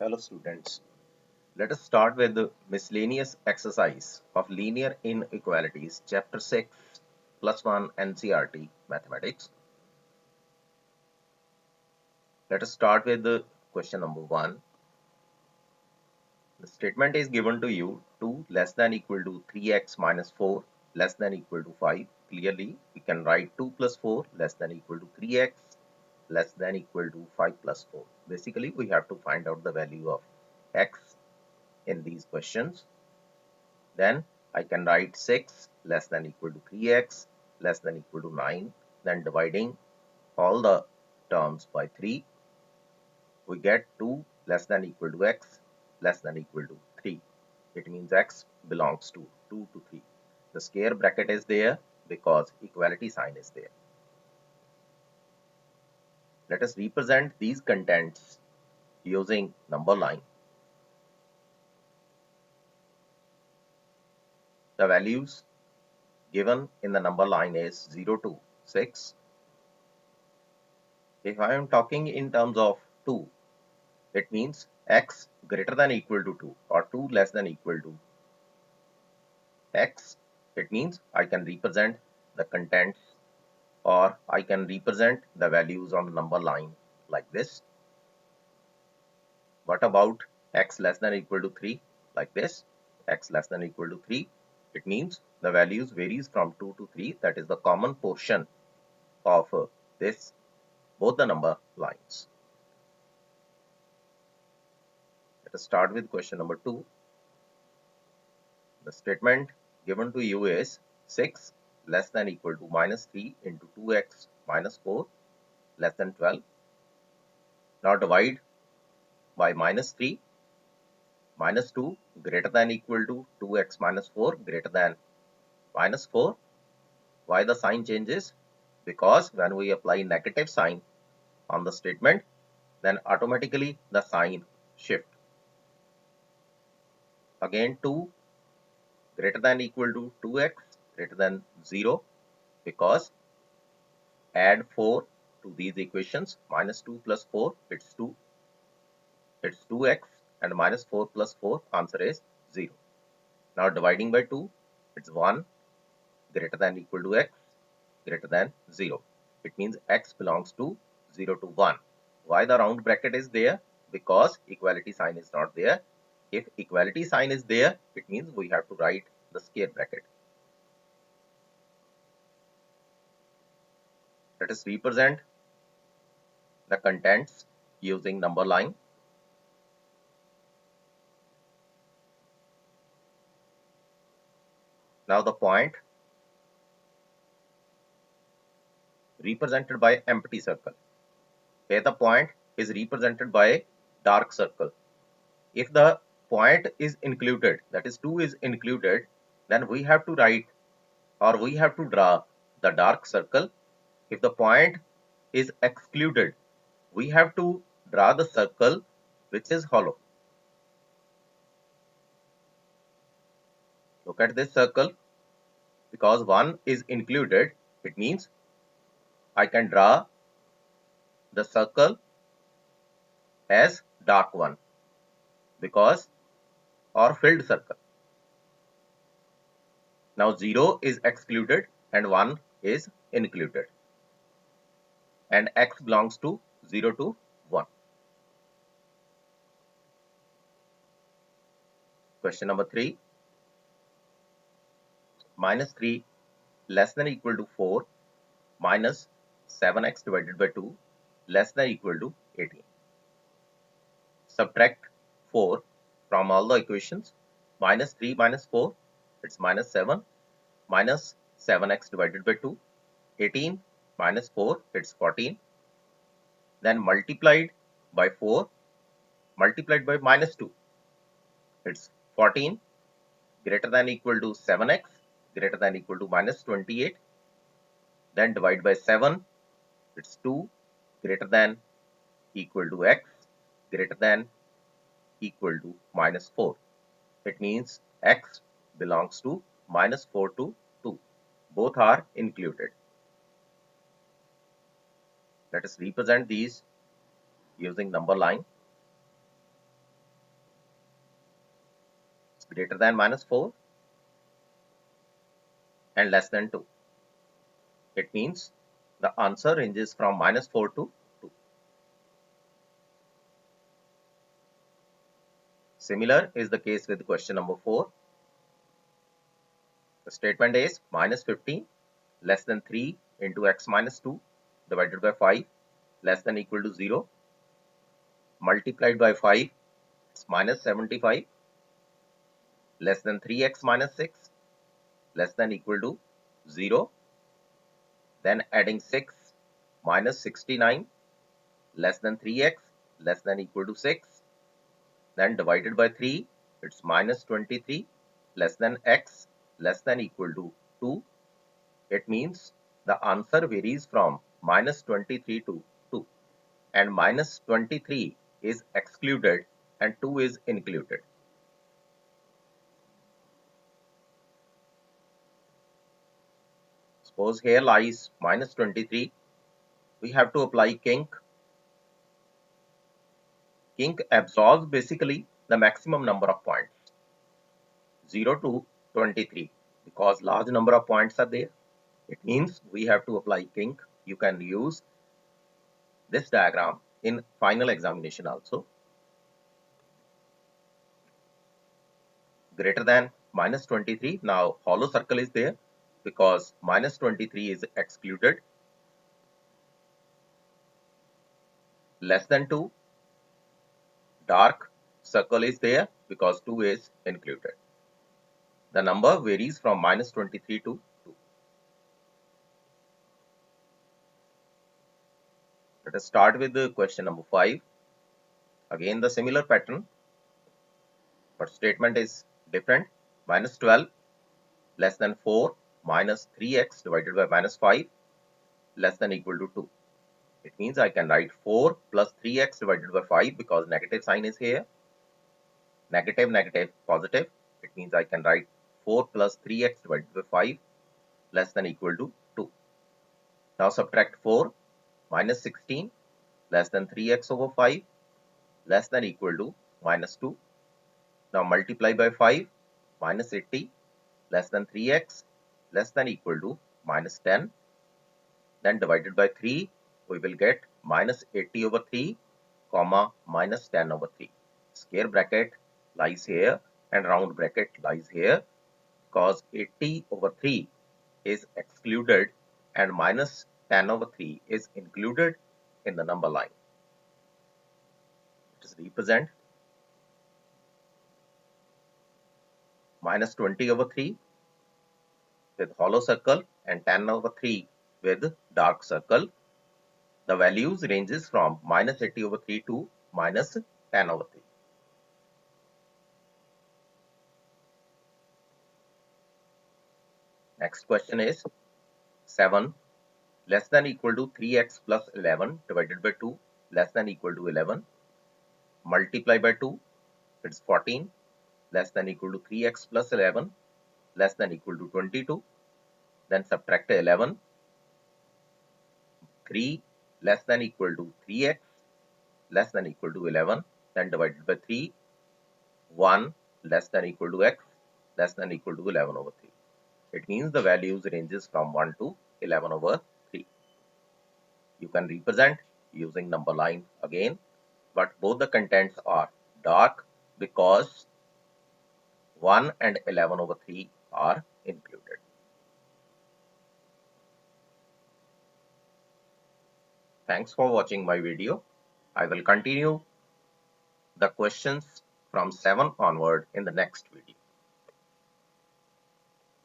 Hello students, let us start with the miscellaneous exercise of linear inequalities, chapter 6, plus 1 NCERT mathematics. Let us start with the question number 1. The statement is given to you 2 less than equal to 3x minus 4 less than equal to 5. Clearly, we can write 2 plus 4 less than equal to 3x less than equal to 5 plus 4. Basically, we have to find out the value of x in these questions. Then I can write 6 less than equal to 3x less than equal to 9. Then dividing all the terms by 3, we get 2 less than equal to x less than equal to 3. It means x belongs to 2 to 3. The square bracket is there because equality sign is there. Let us represent these contents using number line. The values given in the number line is 0 to 6. If I am talking in terms of 2, it means x greater than equal to 2 or 2 less than equal to x. It means I can represent the contents or I can represent the values on the number line like this. What about x less than equal to 3? Like this, x less than equal to 3. It means the values varies from 2 to 3. That is the common portion of this both the number lines. Let us start with question number 2. The statement given to you is 6 less than equal to minus 3 into 2x minus 4 less than 12. Now divide by minus 3, minus 2 greater than equal to 2x minus 4 greater than minus 4. Why the sign changes? Because when we apply negative sign on the statement, then automatically the sign shift. Again 2 greater than equal to 2x greater than 0, because add 4 to these equations. Minus 2 plus 4, it's 2. It's 2x, and minus 4 plus 4, answer is 0. Now dividing by 2, it's 1 greater than equal to x greater than 0. It means x belongs to 0 to 1. Why the round bracket is there? Because equality sign is not there. If equality sign is there, it means we have to write the square bracket. Let us represent the contents using number line. Now the point represented by empty circle. Here the point is represented by dark circle. If the point is included, that is 2 is included, then we have to write or we have to draw the dark circle. If the point is excluded, we have to draw the circle which is hollow. Look at this circle. Because 1 is included, it means I can draw the circle as dark one because or filled circle. Now 0 is excluded and 1 is included, and x belongs to 0 to 1. Question number 3. Minus 3 less than equal to 4 minus 7x divided by 2 less than equal to 18. Subtract 4 from all the equations. Minus 3 minus 4, it's minus 7, minus 7x divided by 2, 18 minus 4, it's 14. Then multiplied by 4, multiplied by minus 2, it's 14 greater than equal to 7x greater than equal to minus 28. Then divide by 7, it's 2 greater than equal to x greater than equal to minus 4. It means x belongs to minus 4 to 2. Both are included. Let us represent these using number line. greater than minus 4 and less than 2. It means the answer ranges from minus 4 to 2. Similar is the case with question number 4. The statement is minus 15 less than 3 into x minus 2 divided by 5 less than equal to 0 multiplied by 5 is minus 75 less than 3x minus 6 less than equal to 0. Then adding 6 minus 69 less than 3x less than equal to 6. Then divided by 3, it's minus 23 less than x less than equal to 2. It means the answer varies from minus 23 to 2, and minus 23 is excluded and 2 is included. Suppose here lies minus 23. We have to apply kink. Kink absorbs basically the maximum number of points, 0 to 23, because large number of points are there. It means we have to apply kink. You can use this diagram in final examination also. Greater than minus 23. Now hollow circle is there because minus 23 is excluded. Less than 2. Dark circle is there because 2 is included. The number varies from minus 23 to 2. Let us start with the question number 5. Again the similar pattern, but statement is different. Minus 12 less than 4 minus 3x divided by minus 5 less than equal to 2. It means I can write 4 plus 3x divided by 5 because negative sign is here. Negative, negative, positive. It means I can write 4 plus 3x divided by 5 less than equal to 2. Now subtract 4 minus 16 less than 3x over 5 less than equal to minus 2. Now multiply by 5 minus 80 less than 3x less than equal to minus 10. Then divided by 3, we will get minus 80 over 3 comma minus 10 over 3. Square bracket lies here and round bracket lies here because 80 over 3 is excluded and minus 10 over 3 is included in the number line. It is represent minus 20 over 3 with hollow circle and 10 over 3 with dark circle. The values ranges from minus 80 over 3 to minus 10 over 3. Next question is 7 less than equal to 3x plus 11 divided by 2 less than equal to 11. Multiply by 2, it's 14 less than equal to 3x plus 11 less than equal to 22. Then subtract 11. 3 less than equal to 3x less than equal to 11. Then divided by 3. 1 less than equal to x less than equal to 11 over 3. It means the values ranges from 1 to 11 over 3. You can represent using number line again, but both the contents are dark because 1 and 11 over 3 are included. Thanks for watching my video. I will continue the questions from 7 onward in the next video.